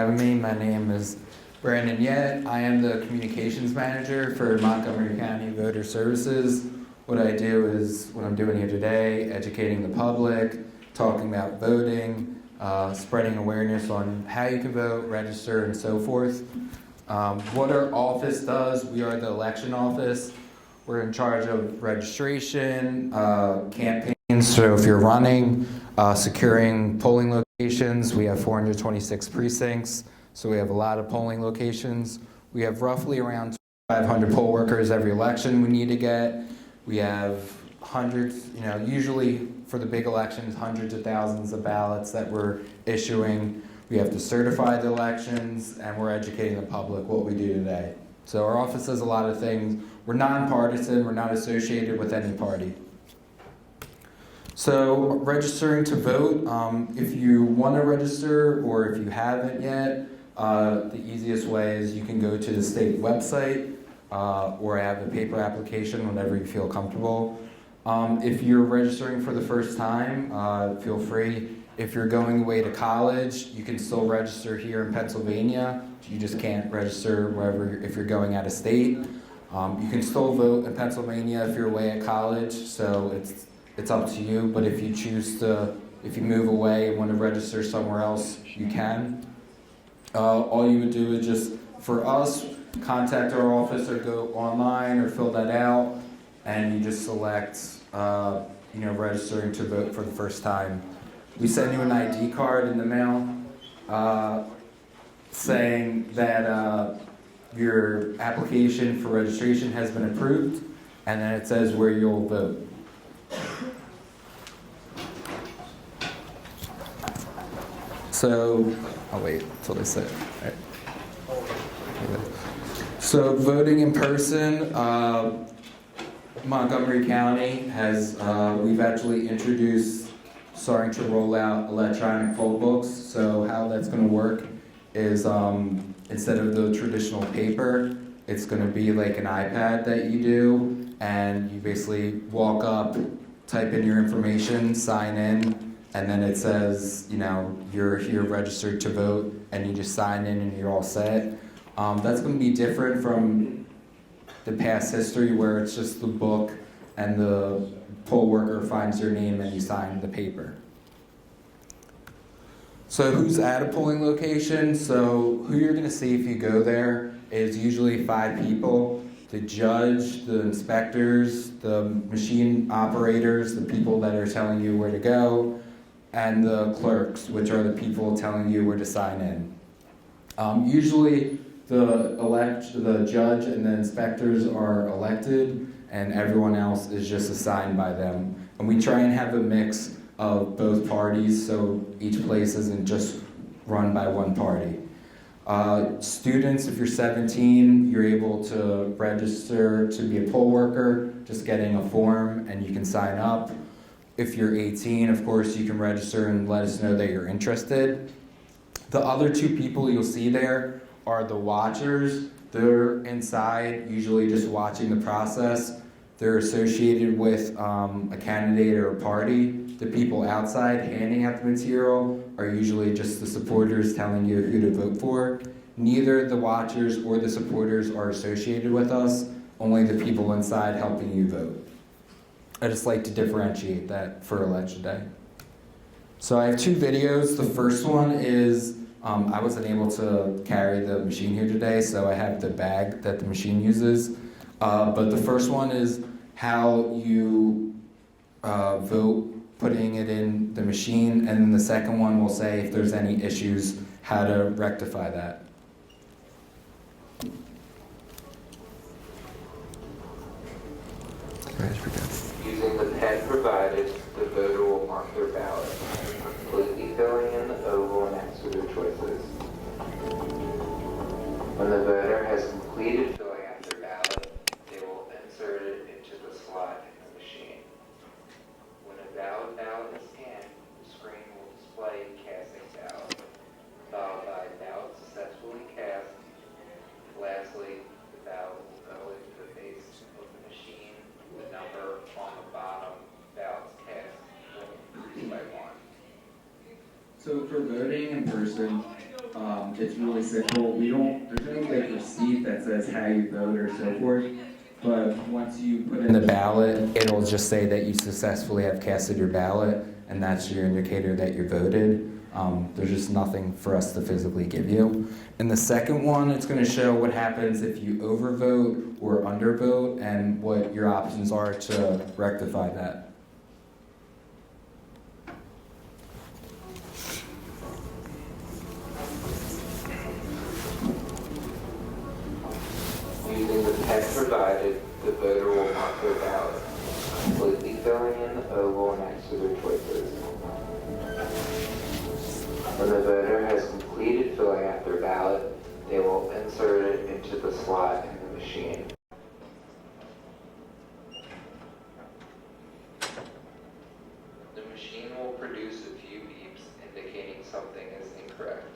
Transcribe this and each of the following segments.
having me. My name is Brandon Yett. I am the Communications Manager for Montgomery County Voter Services. What I do is, what I'm doing here today, educating the public, talking about voting, spreading awareness on how you can vote, register, and so forth. What our office does, we are the election office. We're in charge of registration, campaigns, so if you're running, securing polling locations. We have 426 precincts, so we have a lot of polling locations. We have roughly around 500 poll workers every election we need to get. We have hundreds, usually for the big elections, hundreds of thousands of ballots that we're issuing. We have to certify the elections, and we're educating the public what we do today. So our office does a lot of things. We're nonpartisan, we're not associated with any party. So registering to vote, if you want to register or if you haven't yet, the easiest way is you can go to the state website or I have the paper application whenever you feel comfortable. If you're registering for the first time, feel free. If you're going away to college, you can still register here in Pennsylvania. You just can't register wherever if you're going out of state. You can still vote in Pennsylvania if you're away at college, so it's up to you. But if you choose to, if you move away and want to register somewhere else, you can. All you would do is just, for us, contact our office or go online or fill that out, and you just select, registering to vote for the first time. We send you an ID card in the mail saying that your application for registration has been approved, and then it says where you'll vote. So, I'll wait until they say it. All right. So, voting in person, Montgomery County has, we've actually starting to roll out electronic poll books. So how that's going to work is instead of the traditional paper, it's going to be like an iPad that you do, and you basically walk up, type in your information, sign in, and then it says, you're here registered to vote, and you just sign in and you're all set. That's going to be different from the past history where it's just the book and the poll worker finds your name and you sign the paper. So who's at a polling location? So who you're going to see if you go there is usually 5 people: the judge, the inspectors, the machine operators, the people that are telling you where to go, and the clerks, which are the people telling you where to sign in. Usually the judge and the inspectors are elected, and everyone else is just assigned by them. And we try and have a mix of both parties, so each place isn't just run by one party. Students, if you're 17, you're able to register to be a poll worker, just getting a form, and you can sign up. If you're 18, of course, you can register and let us know that you're interested. The other 2 people you'll see there are the watchers. They're inside, usually just watching the process. They're associated with a candidate or a party. The people outside handing out the material are usually just the supporters telling you who to vote for. Neither the watchers or the supporters are associated with us, only the people inside helping you vote. I just like to differentiate that for election day. So I have 2 videos. The first one is, I wasn't able to carry the machine here today, so I have the bag that the machine uses. But the first one is how you vote, putting it in the machine, and then the second one will say if there's any issues, how to rectify that. Using the pen provided, the voter will mark their ballot, completely filling in the oval next to their choices. When the voter has completed filling out their ballot, they will insert it into the slot in the machine. When a valid ballot is scanned, the screen will display casting ballot, followed by ballot successfully cast. Lastly, the ballot will go into the base of the machine. The number on the bottom ballots cast will increase by 1. So for voting in person, It's really simple. There's no like receipt that says how you vote or so forth. But once you put in the ballot, it'll just say that you successfully have casted your ballot, and that's your indicator that you voted. There's just nothing for us to physically give you. In the second one, it's going to show what happens if you overvote or undervote and what your options are to rectify that. Using the text provided, the voter will mark their ballot, completely filling in the oval next to their choices. When the voter has completed filling out their ballot, they will insert it into the slot in the machine. The machine will produce a few beeps indicating something is incorrect.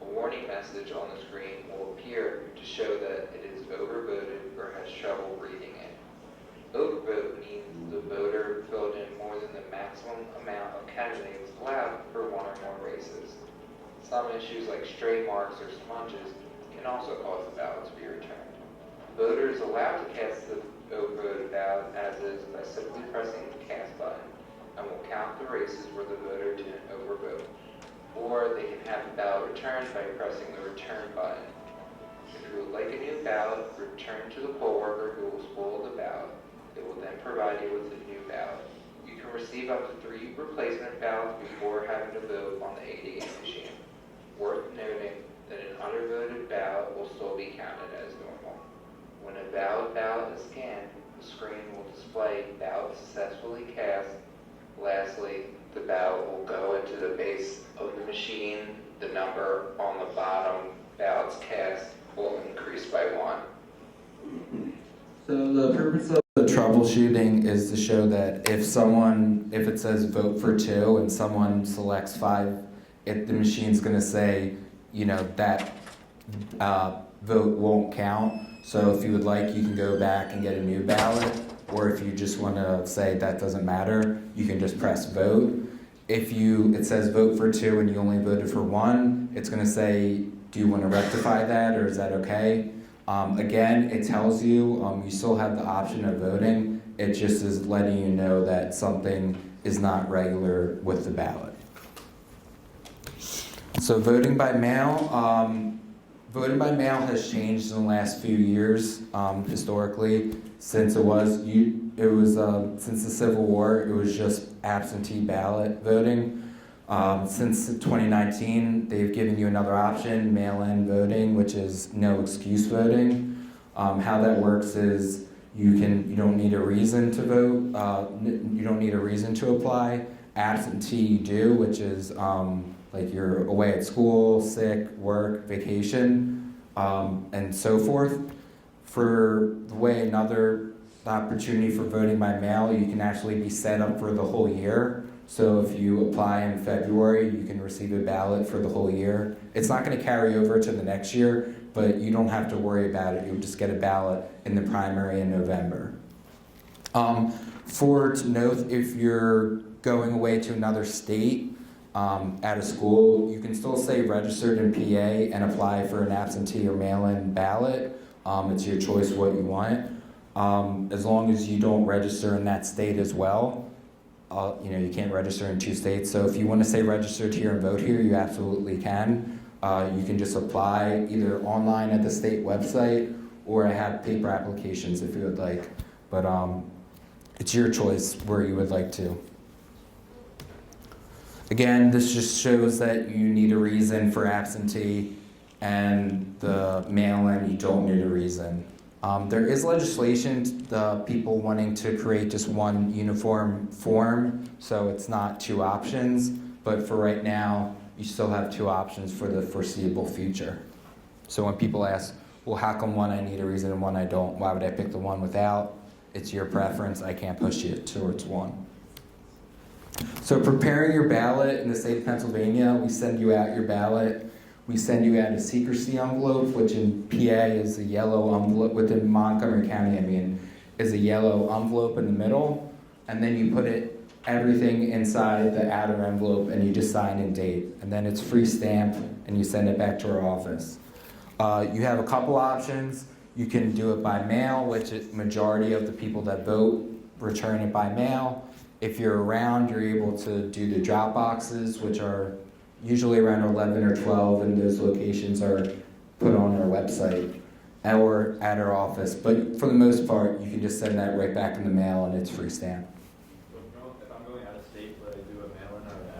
A warning message on the screen will appear to show that it is overvoted or has trouble reading it. Overvote means the voter filled in more than the maximum amount of candidates allowed for one or more races. Some issues like stray marks or smudges can also cause the ballot to be returned. Voters allowed to cast the overvoted ballot as is by simply pressing the cast button and will count the races where the voter didn't overvote. Or they can have the ballot returned by pressing the return button. If you would like a new ballot, return to the poll worker who will spoil the ballot. They will then provide you with a new ballot. You can receive up to 3 replacement ballots before having to vote on the ADA machine. Worth noting that an undervoted ballot will still be counted as normal. When a valid ballot is scanned, the screen will display ballot successfully cast. Lastly, the ballot will go into the base of the machine. The number on the bottom ballots cast will increase by 1. So the purpose of the troubleshooting is to show that if it says vote for 2 and someone selects 5, the machine's going to say, that vote won't count. So if you would like, you can go back and get a new ballot. Or if you just want to say that doesn't matter, you can just press vote. If it says vote for 2 and you only voted for 1, it's going to say, do you want to rectify that, or is that okay? Again, it tells you you still have the option of voting. It just is letting you know that something is not regular with the ballot. So voting by mail. Voting by mail has changed in the last few years historically. Since since the Civil War, it was just absentee ballot voting. Since 2019, they've given you another option, mail-in voting, which is no excuse voting. How that works is you don't need a reason to vote. You don't need a reason to apply. Absentee you do, which is like you're away at school, sick, work, vacation, and so forth. For the way another opportunity for voting by mail, you can actually be set up for the whole year. So if you apply in February, you can receive a ballot for the whole year. It's not going to carry over to the next year, but you don't have to worry about it. You'll just get a ballot in the primary in November. To note, if you're going away to another state at a school, you can still stay registered in PA and apply for an absentee or mail-in ballot. It's your choice what you want. As long as you don't register in that state as well. You can't register in 2 states. So if you want to stay registered here and vote here, you absolutely can. You can just apply either online at the state website, or I have paper applications if you would like. But it's your choice where you would like to. Again, this just shows that you need a reason for absentee, and the mail-in, you don't need a reason. There is legislation, the people wanting to create just one uniform form, so it's not 2 options, but for right now, you still have 2 options for the foreseeable future. So when people ask, well, how come one I need a reason and one I don't? Why would I pick the one without? It's your preference. I can't push you towards one. So preparing your ballot in the state of Pennsylvania, we send you out your ballot. We send you out a secrecy envelope, which in PA is a yellow envelope. Within Montgomery County, is a yellow envelope in the middle. And then you put it everything inside the outer envelope, and you just sign and date. And then it's free stamp, and you send it back to our office. You have a couple options. You can do it by mail, which is majority of the people that vote return it by mail. If you're around, you're able to do the drop boxes, which are usually around 11 or 12, and those locations are put on our website or at our office. But for the most part, you can just send that right back in the mail, and it's free stamp. If I'm going out of state, would I do a mail-in or an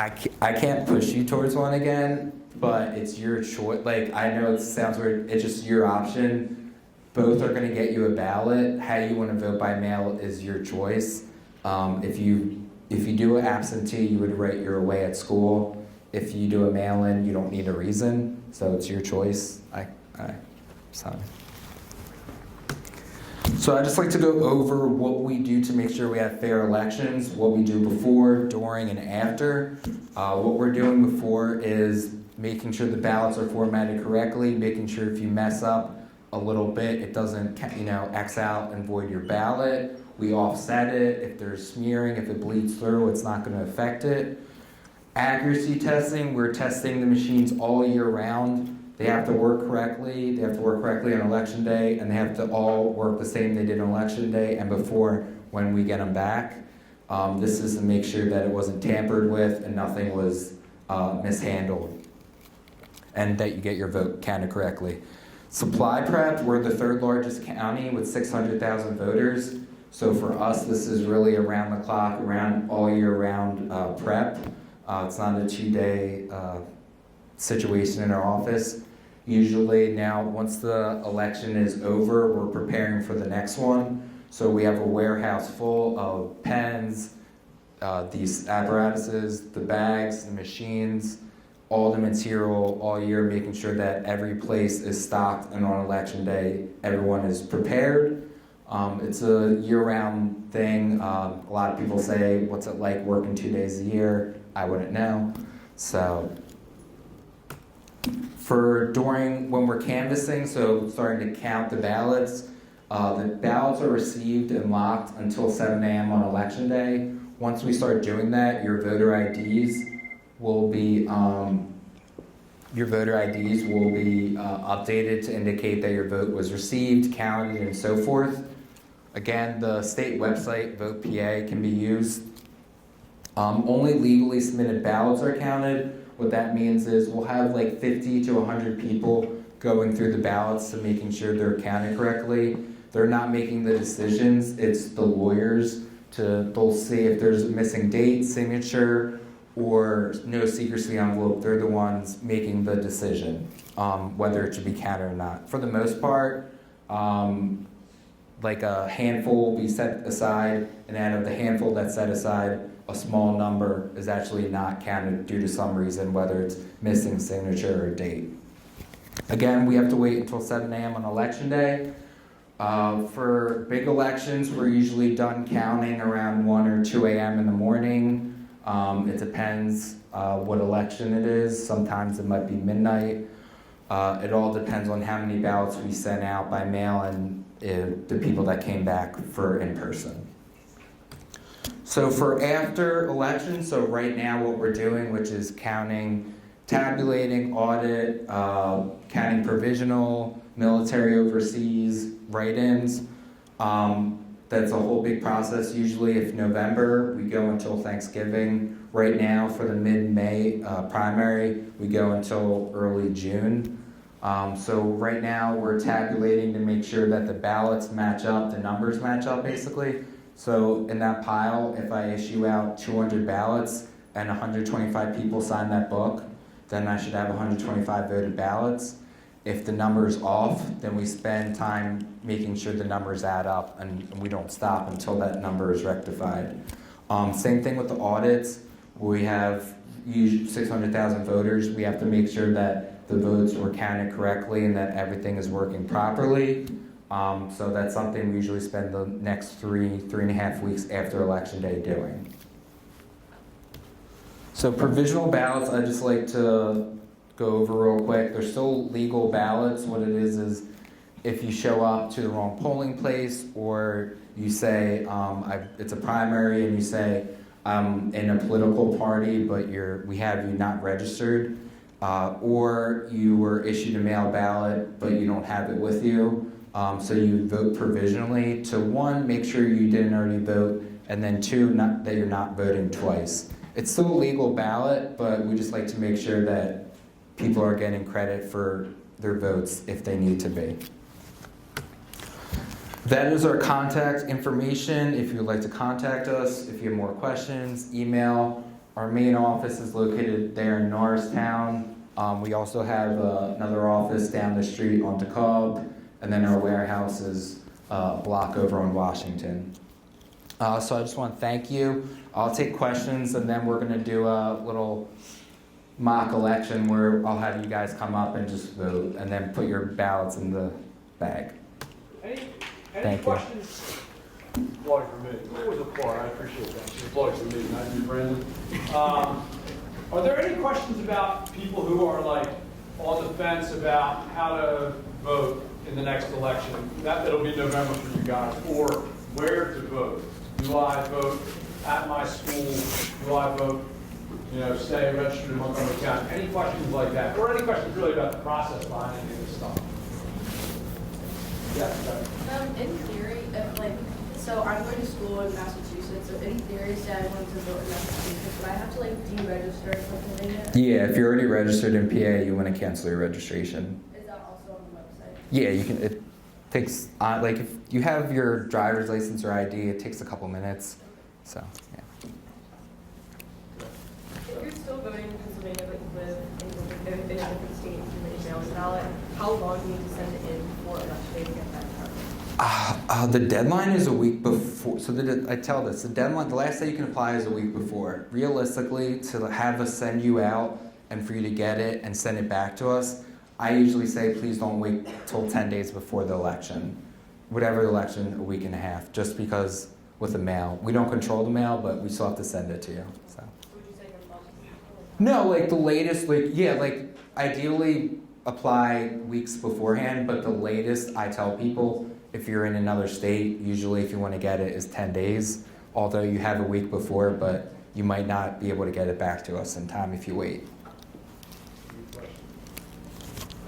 absentee? I can't push you towards one again, but it's your choice. Like, I know it sounds weird, it's just your option. Both are going to get you a ballot. How you want to vote by mail is your choice. If you do an absentee, you would write your away at school. If you do a mail-in, you don't need a reason, so it's your choice. Sorry. So I'd just like to go over what we do to make sure we have fair elections, what we do before, during, and after. What we're doing before is making sure the ballots are formatted correctly, making sure if you mess up a little bit, it doesn't, X out and void your ballot. We offset it. If there's smearing, if it bleeds through, it's not going to affect it. Accuracy testing, we're testing the machines all year round. They have to work correctly. They have to work correctly on election day, and they have to all work the same they did on election day and before when we get them back. This is to make sure that it wasn't tampered with and nothing was mishandled, and that you get your vote counted correctly. Supply prep, we're the third largest county with 600,000 voters. So for us, this is really around the clock, around all year round prep. It's not a 2-day situation in our office. Usually now, once the election is over, we're preparing for the next one. So we have a warehouse full of pens, these apparatuses, the bags, the machines, all the material all year, making sure that every place is stocked, and on election day, everyone is prepared. It's a year-round thing. A lot of people say, what's it like working 2 days a year? I wouldn't know. So when we're canvassing, so starting to count the ballots are received and locked until 7 a.m. on election day. Once we start doing that, your voter IDs will be updated to indicate that your vote was received, counted, and so forth. Again, the state website, Vote PA, can be used. Only legally submitted ballots are counted. What that means is we'll have like 50 to 100 people going through the ballots to making sure they're counted correctly. They're not making the decisions, it's the lawyers. They'll see if there's a missing date, signature, or no secrecy envelope. They're the ones making the decision, whether it should be counted or not. For the most part, like a handful will be set aside, and out of the handful that's set aside, a small number is actually not counted due to some reason, whether it's missing signature or date. Again, we have to wait until 7 a.m. on election day. For big elections, we're usually done counting around 1 or 2 a.m. in the morning. It depends what election it is. Sometimes it might be midnight. It all depends on how many ballots we sent out by mail and the people that came back for in person. So for after election, so right now what we're doing, which is counting, tabulating, audit, counting provisional, military overseas, write-ins. That's a whole big process. Usually if November, we go until Thanksgiving. Right now for the mid-May primary, we go until early June. So right now we're tabulating to make sure that the ballots match up, the numbers match up basically. So in that pile, if I issue out 200 ballots and 125 people sign that book, then I should have 125 voted ballots. If the number's off, then we spend time making sure the numbers add up, and we don't stop until that number is rectified. Same thing with the audits. We have 600,000 voters. We have to make sure that the votes were counted correctly and that everything is working properly. So that's something we usually spend the next 3.5 weeks after Election Day doing. So provisional ballots, I'd just like to go over real quick. They're still legal ballots. What it is if you show up to the wrong polling place, or you say it's a primary and you say I'm in a political party, but we have you not registered, or you were issued a mail ballot, but you don't have it with you, so you vote provisionally, to one, make sure you didn't already vote, and then two, that you're not voting twice. It's still a legal ballot, but we just like to make sure that people are getting credit for their votes if they need to be. That is our contact information. If you would like to contact us, if you have more questions, email. Our main office is located there in Norristown. We also have another office down the street on DeKalb, and then our warehouse is a block over on Washington. So I just want to thank you. I'll take questions, and then we're going to do a little mock election where I'll have you guys come up and just vote, and then put your ballots in the bag. Any questions? Applaud for me. Always applaud. I appreciate that. She applauds for me, not you, Brandon. Are there any questions about people who are like on the fence about how to vote in the next election? It'll be November for you guys. Or where to vote? Do I vote at my school? Do I vote, stay registered in Montgomery County? Any questions like that? Or any questions really about the process behind any of this stuff? Yeah. In theory, so I'm going to school in Massachusetts, so in theory, say I wanted to vote in Massachusetts, would I have to deregister in Pennsylvania? Yeah, if you're already registered in PA, you want to cancel your registration. Is that also on the website? Yeah, you can. It takes if you have your driver's license or ID, it takes a couple minutes. So yeah. If you're still voting in Pennsylvania, but you live in a different state and you mail a ballot, how long do you need to send it in for election day to get that done? The deadline is a week before. So I tell this, the deadline, the last day you can apply is a week before. Realistically, to have us send you out and for you to get it and send it back to us, I usually say please don't wait till 10 days before the election. Whatever the election, a week and a half, just because with the mail. We don't control the mail, but we still have to send it to you. So. Would you say your month? No, the latest, ideally apply weeks beforehand, but the latest I tell people, if you're in another state, usually if you want to get it is 10 days, although you have a week before, but you might not be able to get it back to us in time if you wait.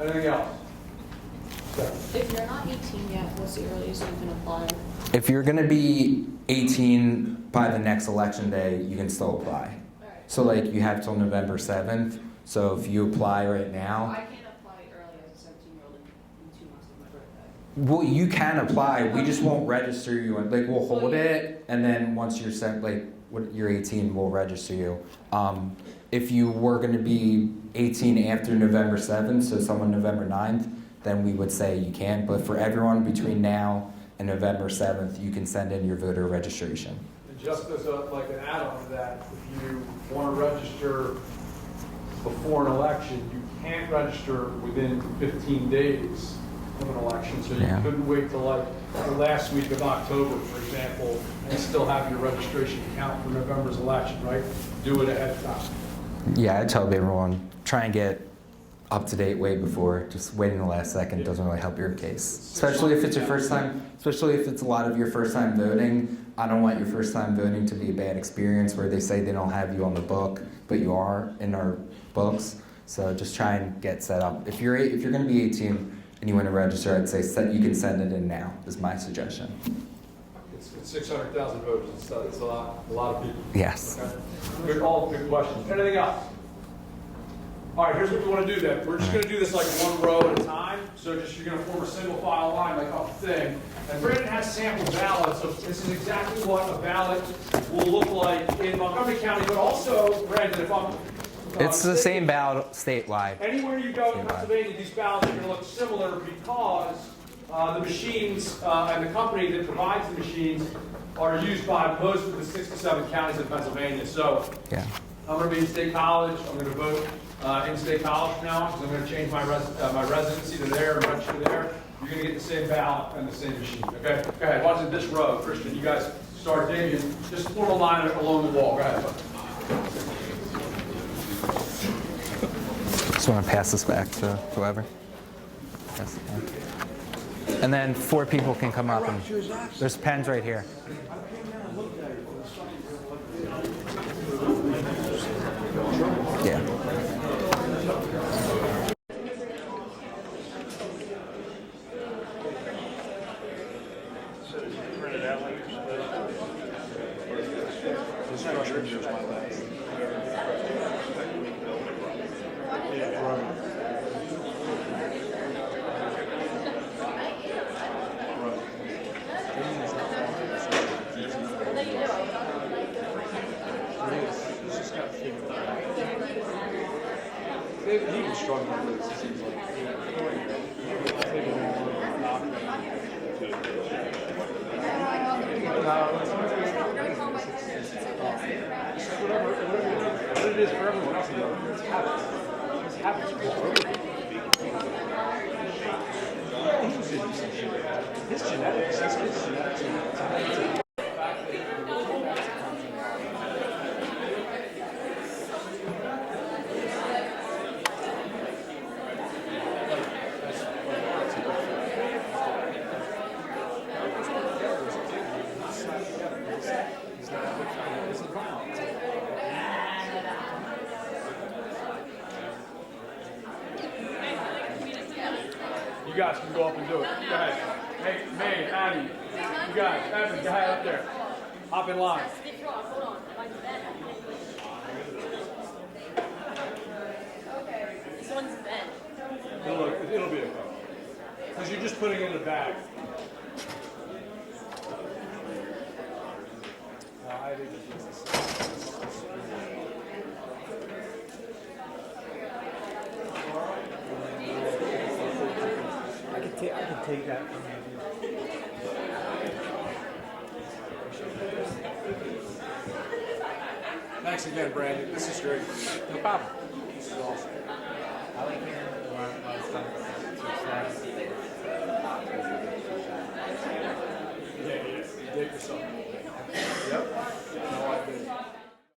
Anything else? If you're not 18 yet, what's the earliest you can apply? If you're going to be 18 by the next election day, you can still apply. So you have till November 7th. So if you apply right now, I can't apply early as a 17-year-old in 2 months of my birthday. well, you can apply. We just won't register you. We'll hold it, and then once you're sent, when you're 18, we'll register you. If you were going to be 18 after November 7th, so someone November 9th, then we would say you can. But for everyone between now and November 7th, you can send in your voter registration. And just as an add-on to that, if you want to register before an election, you can't register within 15 days of an election. So you couldn't wait till the last week of October, for example, and still have your registration count for November's election, right? Do it ahead of time. Yeah, I tell everyone, try and get up to date way before. Just waiting the last second doesn't really help your case. Especially if it's your first time, especially if it's a lot of your first time voting. I don't want your first time voting to be a bad experience where they say they don't have you on the book, but you are in our books. So just try and get set up. If you're going to be 18 and you want to register, I'd say you can send it in now, is my suggestion. It's 600,000 voters. It's a lot of people. Yes. Okay. All good questions. Anything else? All right, here's what we want to do then. We're just going to do this one row at a time. So you're going to form a single file line up the thing. And Brandon has sample ballots. So this is exactly what a ballot will look like in Montgomery County. But also, Brandon, if I'm It's the same ballot statewide. anywhere you go in Pennsylvania, these ballots are going to look similar because the machines and the company that provides the machines are used by most of the 67 counties in Pennsylvania. So Yeah. I'm going to be in State College. I'm going to vote in State College from now on because I'm going to change my residency to there and register there. You're going to get the same ballot and the same machine. Okay? Go ahead. Watch it this row. Christian, you guys start Damien. Just form a line along the wall. Go ahead. Just want to pass this back to whoever. Yes. And then 4 people can come up and there's pens right here. Yeah. He was struggling with this, it seems like. Whatever it is for everyone else, it's habits. It's habits for everyone. His genetics, his genetics. You guys can go up and do it. Go ahead. Hey, May, Abby, you guys, Evan, go ahead up there. Hop in line. This one's bent. It'll be okay. Because you're just putting it in a bag. I think I can take that from you. Thanks again, Brandon. This is great. No problem. This is awesome. I like hearing my son's success. Yeah, you date yourself.